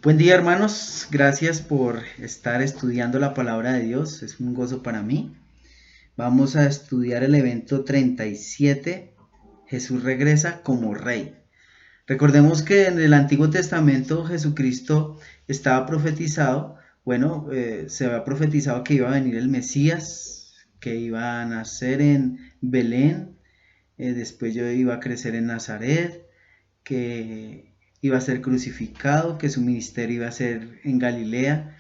Buen día, hermanos, gracias por estar estudiando la palabra de Dios, es un gozo para mí. Vamos a estudiar el evento 37, Jesús regresa como rey. Recordemos que en el Antiguo Testamento Jesucristo estaba profetizado, se había profetizado que iba a venir el Mesías, que iba a nacer en Belén, después yo iba a crecer en Nazaret, que iba a ser crucificado, que su ministerio iba a ser en Galilea,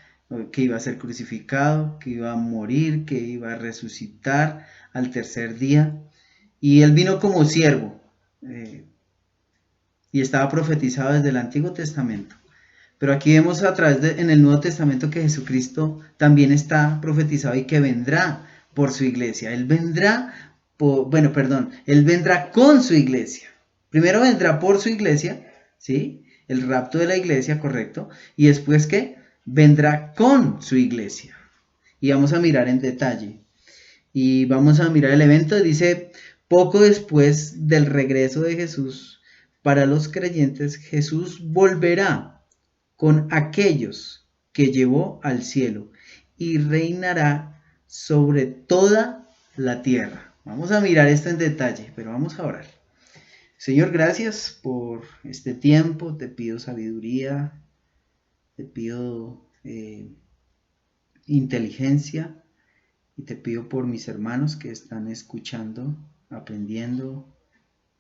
que iba a ser crucificado, que iba a morir, que iba a resucitar al tercer día. Y él vino como siervo y estaba profetizado desde el Antiguo Testamento. Pero aquí vemos en el Nuevo Testamento que Jesucristo también está profetizado y que vendrá por su iglesia. Él vendrá con su iglesia. Primero vendrá por su iglesia, ¿sí? El rapto de la iglesia, correcto. Y después, ¿qué? Vendrá con su iglesia. Y vamos a mirar en detalle. Y vamos a mirar el evento. Dice, poco después del regreso de Jesús, para los creyentes, Jesús volverá con aquellos que llevó al cielo y reinará sobre toda la tierra. Vamos a mirar esto en detalle, pero vamos a orar. Señor, gracias por este tiempo, te pido sabiduría, te pido inteligencia y te pido por mis hermanos que están escuchando, aprendiendo,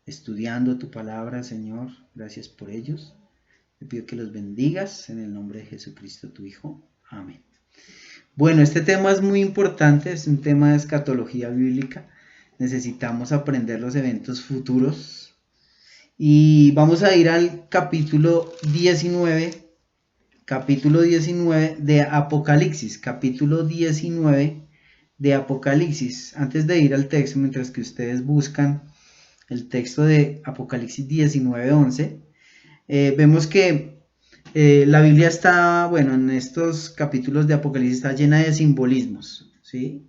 estudiando tu palabra, Señor, gracias por ellos. Te pido que los bendigas en el nombre de Jesucristo, tu Hijo. Amén. Bueno, este tema es muy importante, es un tema de escatología bíblica. Necesitamos aprender los eventos futuros. Y vamos a ir al capítulo 19 de Apocalipsis. Capítulo 19 de Apocalipsis. Antes de ir al texto, mientras que ustedes buscan el texto de Apocalipsis 19:11, vemos que la Biblia está, en estos capítulos de Apocalipsis está llena de simbolismos, ¿sí?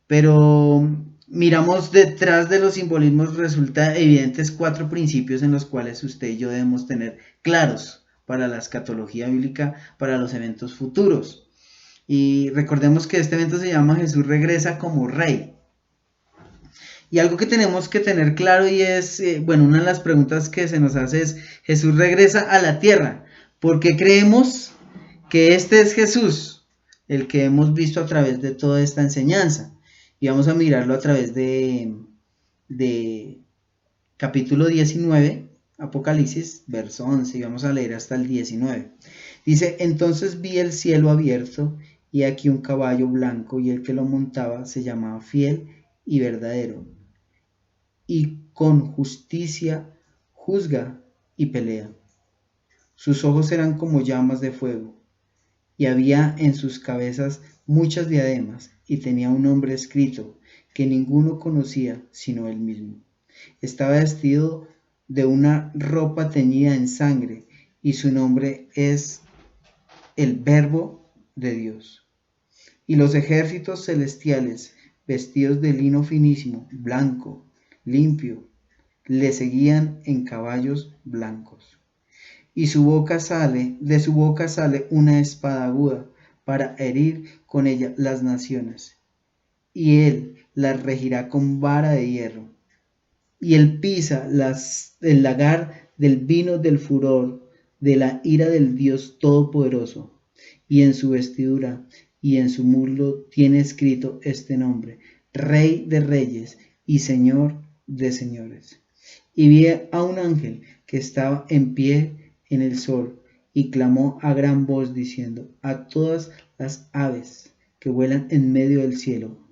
Pero miramos detrás de los simbolismos, resulta evidentes 4 principios en los cuales usted y yo debemos tener claros para la escatología bíblica, para los eventos futuros. Y recordemos que este evento se llama Jesús regresa como rey. Y algo que tenemos que tener claro y es, una de las preguntas que se nos hace es, Jesús regresa a la tierra. ¿Por qué creemos que este es Jesús, el que hemos visto a través de toda esta enseñanza? Y vamos a mirarlo a través de capítulo 19, Apocalipsis, verso 11, y vamos a leer hasta el 19. Dice, entonces vi el cielo abierto, y aquí un caballo blanco, y el que lo montaba se llamaba Fiel y Verdadero, y con justicia juzga y pelea. Sus ojos eran como llamas de fuego, y había en sus cabezas muchas diademas, y tenía un nombre escrito que ninguno conocía sino él mismo. Estaba vestido de una ropa teñida en sangre, y su nombre es el Verbo de Dios. Y los ejércitos celestiales, vestidos de lino finísimo, blanco, limpio, le seguían en caballos blancos. Y de su boca sale una espada aguda para herir con ella las naciones. Y él las regirá con vara de hierro. Y él pisa el lagar del vino del furor, de la ira del Dios Todopoderoso. Y en su vestidura y en su muslo tiene escrito este nombre, Rey de Reyes y Señor de Señores. Y vi a un ángel que estaba en pie en el sol, y clamó a gran voz diciendo a todas las aves que vuelan en medio del cielo,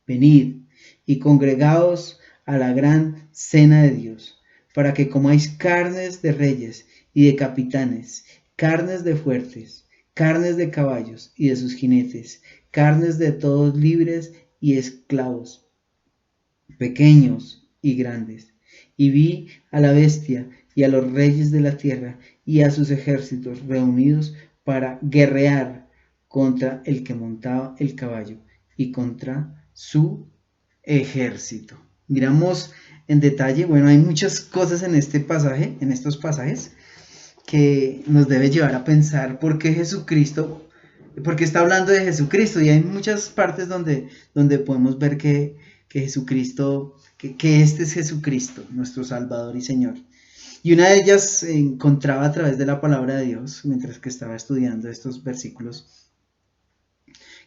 venid y congregaos a la gran cena de Dios, para que comáis carnes de reyes y de capitanes, carnes de fuertes, carnes de caballos y de sus jinetes, carnes de todos libres y esclavos, pequeños y grandes. Y vi a la bestia y a los reyes de la tierra y a sus ejércitos reunidos para guerrear contra el que montaba el caballo y contra su ejército. Miramos en detalle, hay muchas cosas en estos pasajes que nos debe llevar a pensar por qué Jesucristo, porque está hablando de Jesucristo, y hay muchas partes donde podemos ver que Jesucristo, que este es Jesucristo, nuestro Salvador y Señor. Y una de ellas se encontraba a través de la palabra de Dios, mientras que estaba estudiando estos versículos,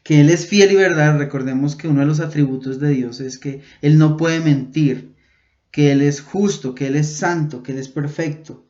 que Él es fiel y verdad. Recordemos que uno de los atributos de Dios es que Él no puede mentir, que Él es justo, que Él es santo, que Él es perfecto.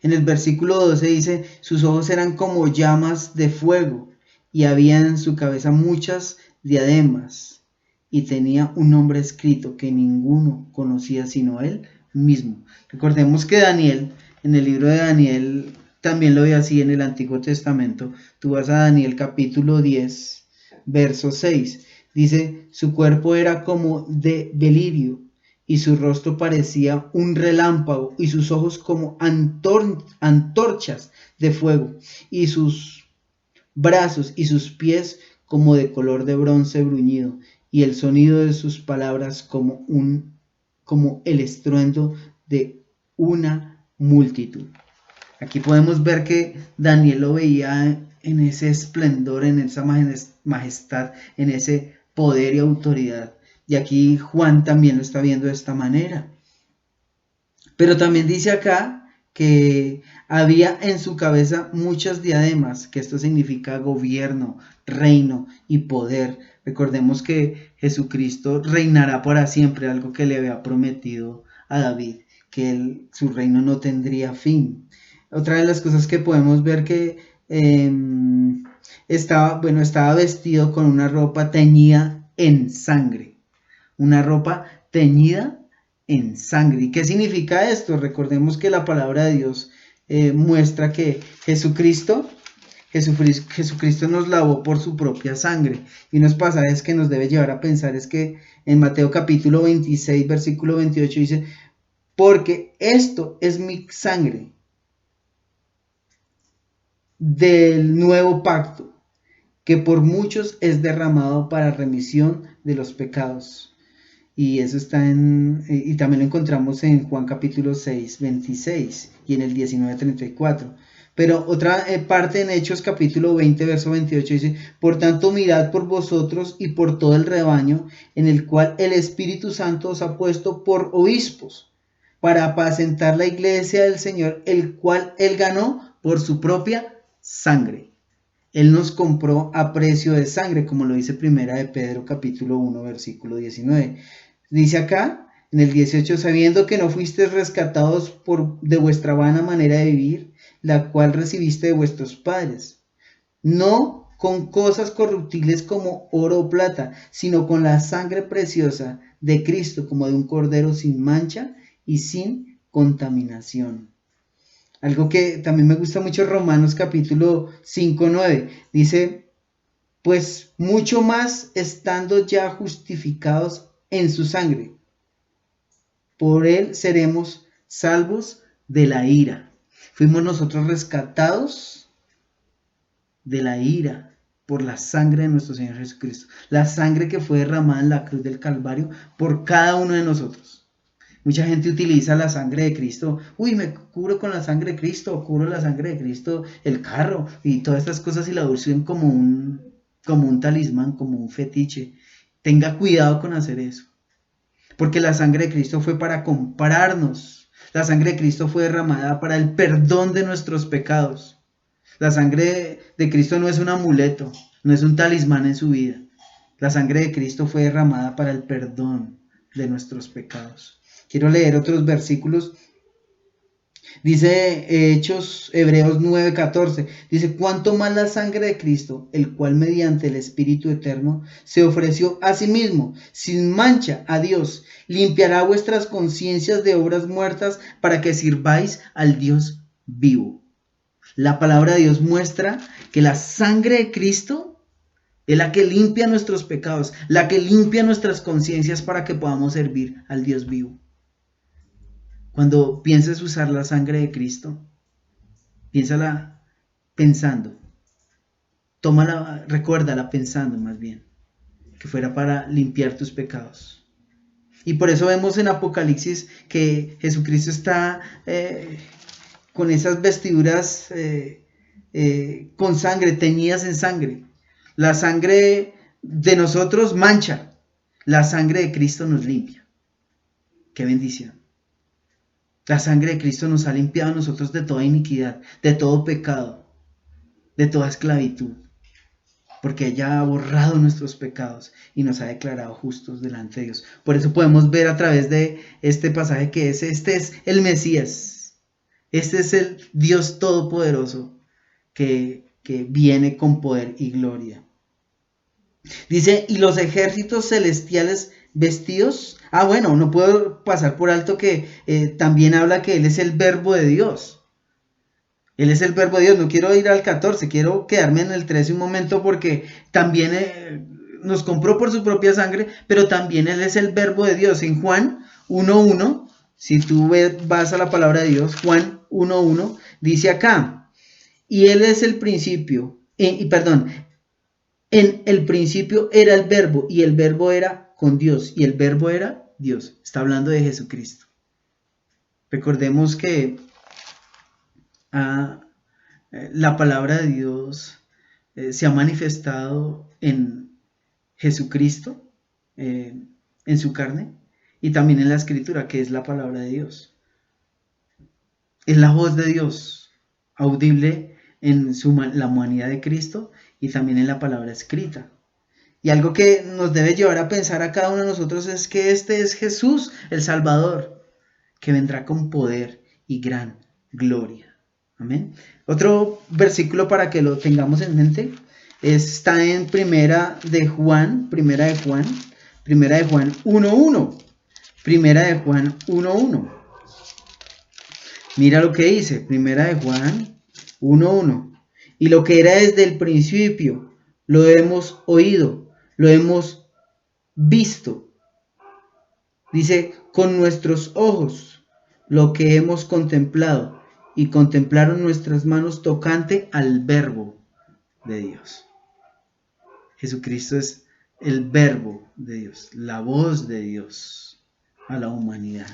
En el versículo 12 dice, sus ojos eran como llamas de fuego y había en su cabeza muchas diademas y tenía un nombre escrito que ninguno conocía sino Él mismo. Recordemos que Daniel, en el libro de Daniel, también lo ve así en el Antiguo Testamento. Tú vas a Daniel capítulo 10, verso 6. Dice, su cuerpo era como de belirio y su rostro parecía un relámpago y sus ojos como antorchas de fuego y sus brazos y sus pies como de color de bronce bruñido y el sonido de sus palabras como el estruendo de una multitud. Aquí podemos ver que Daniel lo veía en ese esplendor, en esa majestad, en ese poder y autoridad. Y aquí Juan también lo está viendo de esta manera. Pero también dice acá que había en su cabeza muchas diademas, que esto significa gobierno, reino y poder. Recordemos que Jesucristo reinará para siempre, algo que le había prometido a David, que su reino no tendría fin. Otra de las cosas que podemos ver que estaba vestido con una ropa teñida en sangre. Una ropa teñida en sangre. ¿Y qué significa esto? Recordemos que la palabra de Dios muestra que Jesucristo nos lavó por su propia sangre. Y unos pasajes que nos debe llevar a pensar es que en Mateo capítulo 26, versículo 28 dice, porque esto es mi sangre del nuevo pacto, que por muchos es derramado para remisión de los pecados. Y eso está y también lo encontramos en Juan capítulo 6, 26 y en el 19, 34. Pero otra parte en Hechos capítulo 20, verso 28 dice, por tanto mirad por vosotros y por todo el rebaño en el cual el Espíritu Santo os ha puesto por obispos, para apacentar la iglesia del Señor, el cual Él ganó por su propia sangre. Él nos compró a precio de sangre, como lo dice Primera de Pedro capítulo 1, versículo 19. Dice acá, en el 18, sabiendo que no fuisteis rescatados de vuestra vana manera de vivir, la cual recibiste de vuestros padres, no con cosas corruptibles como oro o plata, sino con la sangre preciosa de Cristo, como de un cordero sin mancha y sin contaminación. Algo que también me gusta mucho, Romanos capítulo 5, 9, dice, pues mucho más estando ya justificados en su sangre, por él seremos salvos de la ira. Fuimos nosotros rescatados de la ira por la sangre de nuestro Señor Jesucristo, la sangre que fue derramada en la cruz del Calvario por cada uno de nosotros. Mucha gente utiliza la sangre de Cristo. Uy, me cubro con la sangre de Cristo, cubro la sangre de Cristo el carro y todas estas cosas y la usan como un talismán, como un fetiche. Tenga cuidado con hacer eso. Porque la sangre de Cristo fue para comprarnos. La sangre de Cristo fue derramada para el perdón de nuestros pecados. La sangre de Cristo no es un amuleto, no es un talismán en su vida. La sangre de Cristo fue derramada para el perdón de nuestros pecados. Quiero leer otros versículos. Dice Hebreos 9:14, dice, cuánto más la sangre de Cristo, el cual mediante el Espíritu Eterno se ofreció a sí mismo, sin mancha a Dios, limpiará vuestras conciencias de obras muertas para que sirváis al Dios vivo. La palabra de Dios muestra que la sangre de Cristo es la que limpia nuestros pecados, la que limpia nuestras conciencias para que podamos servir al Dios vivo. Cuando pienses usar la sangre de Cristo, piénsala pensando. Recuérdala pensando más bien, que fuera para limpiar tus pecados. Y por eso vemos en Apocalipsis que Jesucristo está con esas vestiduras con sangre, teñidas en sangre. La sangre de nosotros mancha, la sangre de Cristo nos limpia. ¡Qué bendición! La sangre de Cristo nos ha limpiado a nosotros de toda iniquidad, de todo pecado, de toda esclavitud, porque ella ha borrado nuestros pecados y nos ha declarado justos delante de Dios. Por eso podemos ver a través de este pasaje que este es el Mesías, este es el Dios Todopoderoso que viene con poder y gloria. Dice, y los ejércitos celestiales vestidos. Bueno, no puedo pasar por alto que también habla que Él es el verbo de Dios. Él es el verbo de Dios. No quiero ir al 14, quiero quedarme en el 13 un momento porque también nos compró por su propia sangre, pero también Él es el verbo de Dios. En Juan 1.1, si tú vas a la palabra de Dios, Juan 1.1, dice acá, y Él es el principio, en el principio era el verbo, y el verbo era con Dios, y el verbo era Dios. Está hablando de Jesucristo. Recordemos que la palabra de Dios se ha manifestado en Jesucristo, en su carne, y también en la Escritura, que es la palabra de Dios. Es la voz de Dios, audible en la humanidad de Cristo y también en la palabra escrita. Y algo que nos debe llevar a pensar a cada uno de nosotros es que este es Jesús, el Salvador, que vendrá con poder y gran gloria. Amén. Otro versículo para que lo tengamos en mente está en Primera de Juan 1.1. Primera de Juan 1.1. Mira lo que dice, Primera de Juan 1.1. Y lo que era desde el principio, lo hemos oído, lo hemos visto. Dice, con nuestros ojos, lo que hemos contemplado, y contemplaron nuestras manos tocante al verbo de Dios. Jesucristo es el verbo de Dios, la voz de Dios a la humanidad.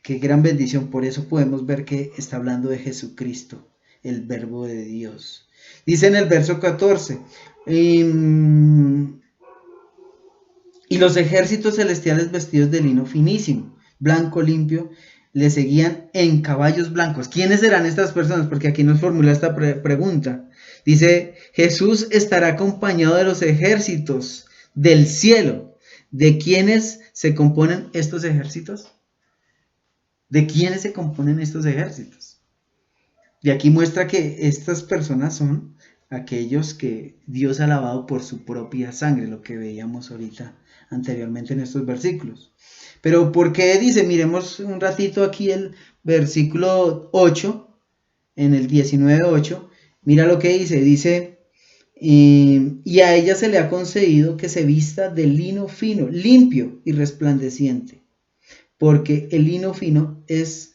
Qué gran bendición, por eso podemos ver que está hablando de Jesucristo, el verbo de Dios. Dice en el verso 14, y los ejércitos celestiales vestidos de lino finísimo, blanco limpio, le seguían en caballos blancos. ¿Quiénes serán estas personas? Porque aquí nos formula esta pregunta. Dice, Jesús estará acompañado de los ejércitos del cielo. ¿De quiénes se componen estos ejércitos? ¿De quiénes se componen estos ejércitos? Y aquí muestra que estas personas son aquellos que Dios ha lavado por su propia sangre, lo que veíamos ahorita anteriormente en estos versículos. Pero ¿por qué dice? Miremos un ratito aquí el versículo 8, en el 19.8, mira lo que dice, y a ella se le ha concedido que se vista de lino fino, limpio y resplandeciente, porque el lino fino es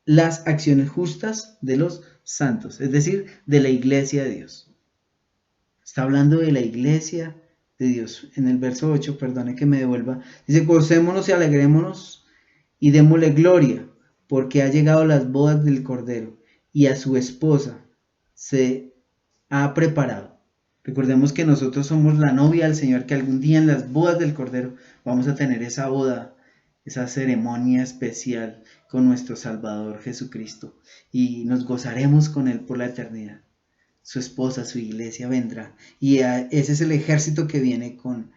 las acciones justas de los santos, es decir, de la iglesia de Dios. Está hablando de la iglesia de Dios. En el verso 8, perdone que me devuelva, dice, gocémonos y alegrémonos y démosle gloria, porque ha llegado las bodas del Cordero y a su esposa se ha preparado. Recordemos que nosotros somos la novia del Señor, que algún día en las bodas del Cordero vamos a tener esa boda, esa ceremonia especial con nuestro Salvador Jesucristo, y nos gozaremos con Él por la eternidad. Su esposa, su iglesia vendrá, y ese es el ejército que viene con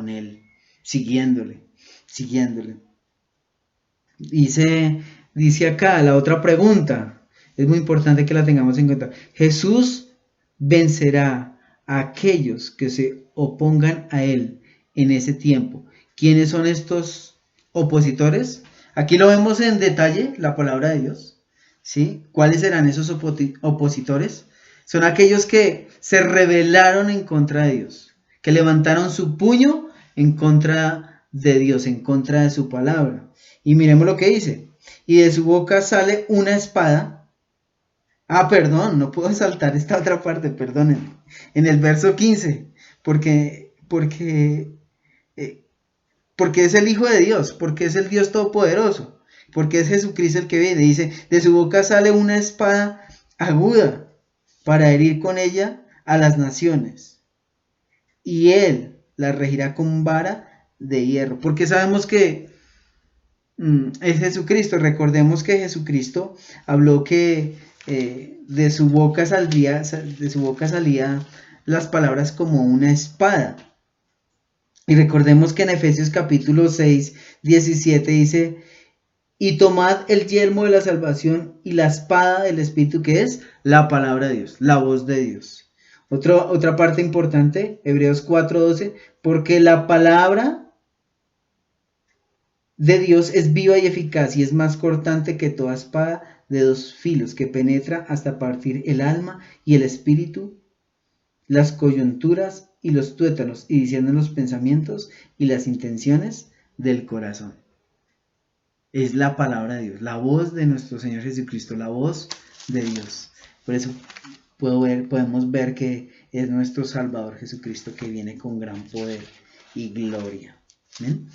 Él, siguiéndole. Dice acá la otra pregunta, es muy importante que la tengamos en cuenta. Jesús vencerá a aquellos que se opongan a Él en ese tiempo. ¿Quiénes son estos opositores? Aquí lo vemos en detalle, la palabra de Dios, ¿sí? ¿Cuáles serán esos opositores? Son aquellos que se rebelaron en contra de Dios, que levantaron su puño en contra de Dios, en contra de su palabra. Y miremos lo que dice. Y de su boca sale una espada. Perdón, no puedo saltar esta otra parte, perdónenme. En el verso 15, porque es el Hijo de Dios, porque es el Dios Todopoderoso. porque es Jesucristo el que viene. Dice, de su boca sale una espada aguda para herir con ella a las naciones, y él la regirá con vara de hierro, porque sabemos que es Jesucristo. Recordemos que Jesucristo habló que de su boca salía las palabras como una espada. Y recordemos que en Efesios capítulo 6, 17 dice, y tomad el yelmo de la salvación y la espada del Espíritu, que es la palabra de Dios, la voz de Dios. Otra parte importante, Hebreos 4:12, porque la palabra de Dios es viva y eficaz y es más cortante que toda espada de dos filos, que penetra hasta partir el alma y el espíritu, las coyunturas y los tuétanos, y discierne los pensamientos y las intenciones del corazón. Es la palabra de Dios, la voz de nuestro Señor Jesucristo, la voz de Dios. Por eso podemos ver que es nuestro Salvador Jesucristo, que viene con gran poder y gloria. ¿Bien?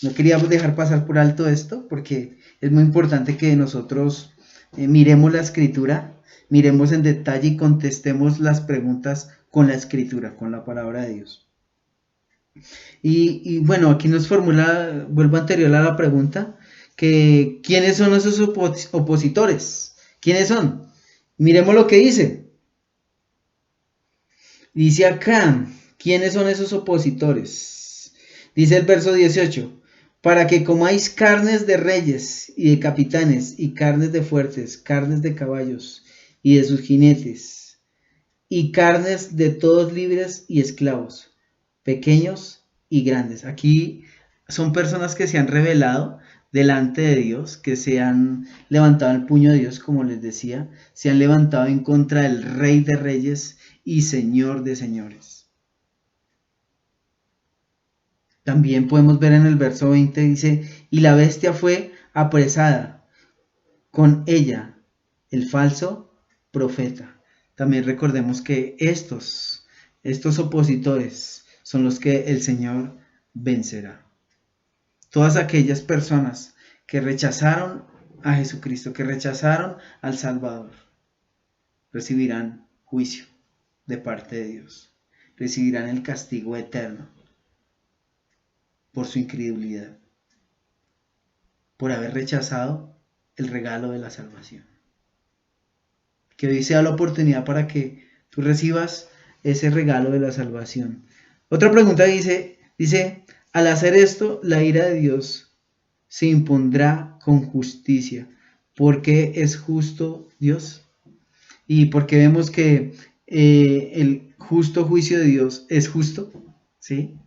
No queríamos dejar pasar por alto esto, porque es muy importante que nosotros miremos la Escritura, miremos en detalle y contestemos las preguntas con la Escritura, con la palabra de Dios. Y bueno, aquí nos formula, vuelvo anterior a la pregunta, que ¿quiénes son esos opositores? ¿Quiénes son? Miremos lo que dice. Dice acá, ¿quiénes son esos opositores? Dice el verso 18, para que comáis carnes de reyes y de capitanes, y carnes de fuertes, carnes de caballos y de sus jinetes, y carnes de todos libres y esclavos, pequeños y grandes. Aquí son personas que se han revelado delante de Dios, que se han levantado el puño de Dios, como les decía, se han levantado en contra del Rey de Reyes y Señor de Señores. También podemos ver en el verso 20, dice, y la bestia fue apresada, con ella el falso profeta. También recordemos que estos opositores son los que el Señor vencerá. Todas aquellas personas que rechazaron a Jesucristo, que rechazaron al Salvador, recibirán juicio de parte de Dios. Recibirán el castigo eterno por su incredulidad, por haber rechazado el regalo de la salvación. Que hoy sea la oportunidad para que tú recibas ese regalo de la salvación. Otra pregunta dice, al hacer esto, la ira de Dios se impondrá con justicia, porque es justo Dios. Y porque vemos que el justo juicio de Dios es justo, ¿sí?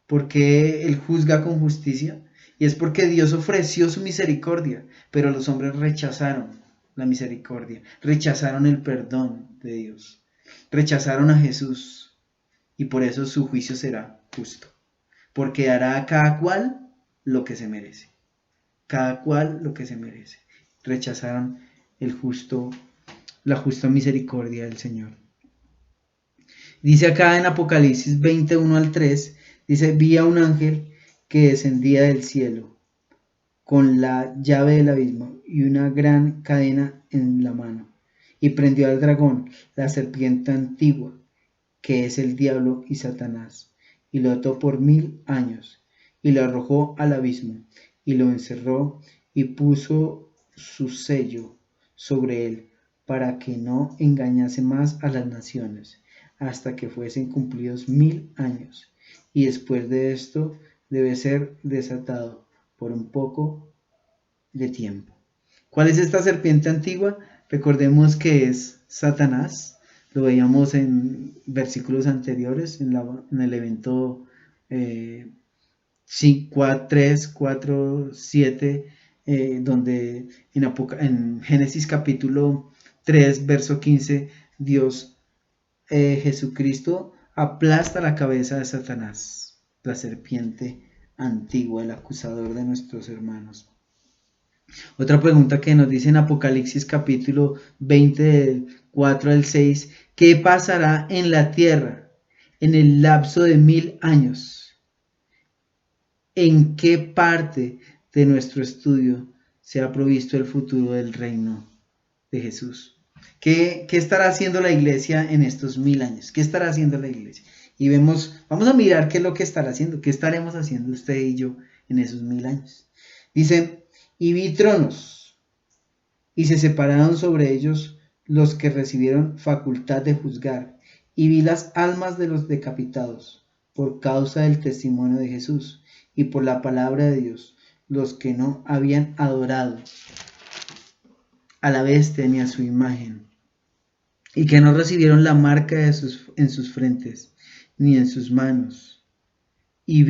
Porque Él juzga con justicia. Y es porque Dios ofreció su misericordia, pero los hombres rechazaron la misericordia, rechazaron el perdón de Dios, rechazaron a Jesús, y por eso su juicio será justo, porque dará a cada cual lo que se merece, cada cual lo que se merece. Rechazaron la justa misericordia del Señor. Dice acá en Apocalipsis 21 al 3, dice, vi a un ángel que descendía del cielo con la llave del abismo y una gran cadena en la mano, y prendió al dragón, la serpiente antigua, que es el diablo y Satanás, y lo ató por 1000 años, y lo arrojó al abismo, y lo encerró, y puso su sello sobre él, para que no engañase más a las naciones, hasta que fuesen cumplidos 1000 años, y después de esto debe ser desatado por un poco de tiempo. ¿Cuál es esta serpiente antigua? Recordemos que es Satanás. Lo veíamos en versículos anteriores, en el evento 3, 4, 7, donde en Génesis capítulo 3, verso 15, Dios, Jesucristo, aplasta la cabeza de Satanás, la serpiente antigua, el acusador de nuestros hermanos. Otra pregunta que nos dice en Apocalipsis capítulo 20 del 4 al 6, ¿qué pasará en la tierra en el lapso de 1000 años? ¿En qué parte de nuestro estudio sea provisto el futuro del reino de Jesús. ¿Qué estará haciendo la iglesia en estos 1000 años? ¿Qué estará haciendo la iglesia? Y vamos a mirar qué es lo que estará haciendo, qué estaremos haciendo usted y yo en esos 1000 años. Dice, y vi tronos, y se separaron sobre ellos los que recibieron facultad de juzgar, y vi las almas de los decapitados, por causa del testimonio de Jesús, y por la palabra de Dios, los que no habían adorado a la bestia ni a su imagen, y que no recibieron la marca en sus frentes, ni en sus manos. Y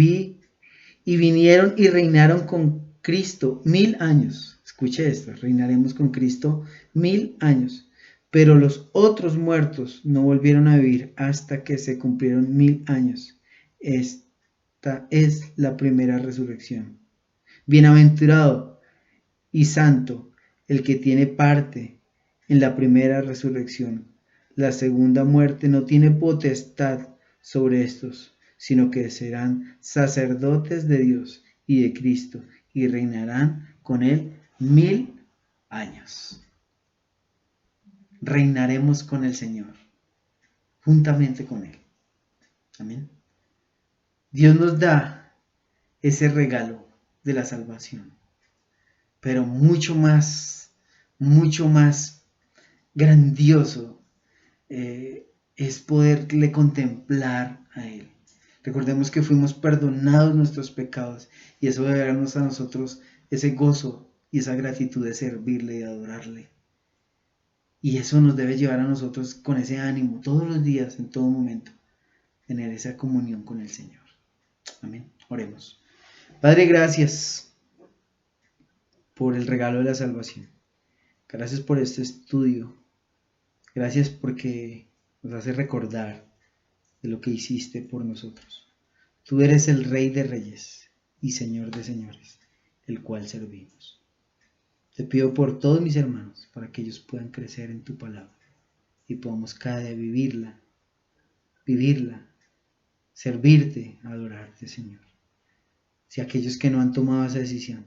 vinieron y reinaron con Cristo 1000 años. Escuche esto, reinaremos con Cristo 1000 años. Pero los otros muertos no volvieron a vivir hasta que se cumplieron 1000 años. Esta es la primera resurrección. Bienaventurado y santo el que tiene parte en la primera resurrección. La segunda muerte no tiene potestad sobre estos, sino que serán sacerdotes de Dios y de Cristo, y reinarán con él 1000 años. Reinaremos con el Señor, juntamente con él. Amén. Dios nos da ese regalo de la salvación, pero mucho más grandioso es poderle contemplar a Él. Recordemos que fuimos perdonados nuestros pecados y eso debe darnos a nosotros ese gozo y esa gratitud de servirle y de adorarle. Y eso nos debe llevar a nosotros con ese ánimo todos los días, en todo momento, tener esa comunión con el Señor. Amén. Oremos. Padre, gracias por el regalo de la salvación. Gracias por este estudio. Gracias porque nos hace recordar de lo que hiciste por nosotros. Tú eres el Rey de Reyes y Señor de Señores, el cual servimos. Te pido por todos mis hermanos, para que ellos puedan crecer en tu palabra y podamos cada día vivirla, servirte, adorarte, Señor. Si aquellos que no han tomado esa decisión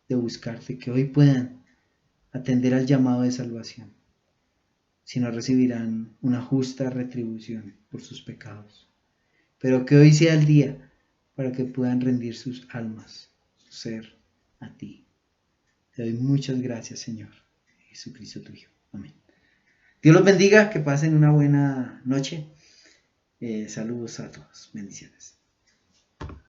de buscarte, que hoy puedan atender al llamado de salvación, si no recibirán una justa retribución por sus pecados. Pero que hoy sea el día para que puedan rendir sus almas, su ser, a ti. Te doy muchas gracias, Señor, Jesucristo tu Hijo. Amén. Dios los bendiga, que pasen una buena noche. Saludos a todos. Bendiciones.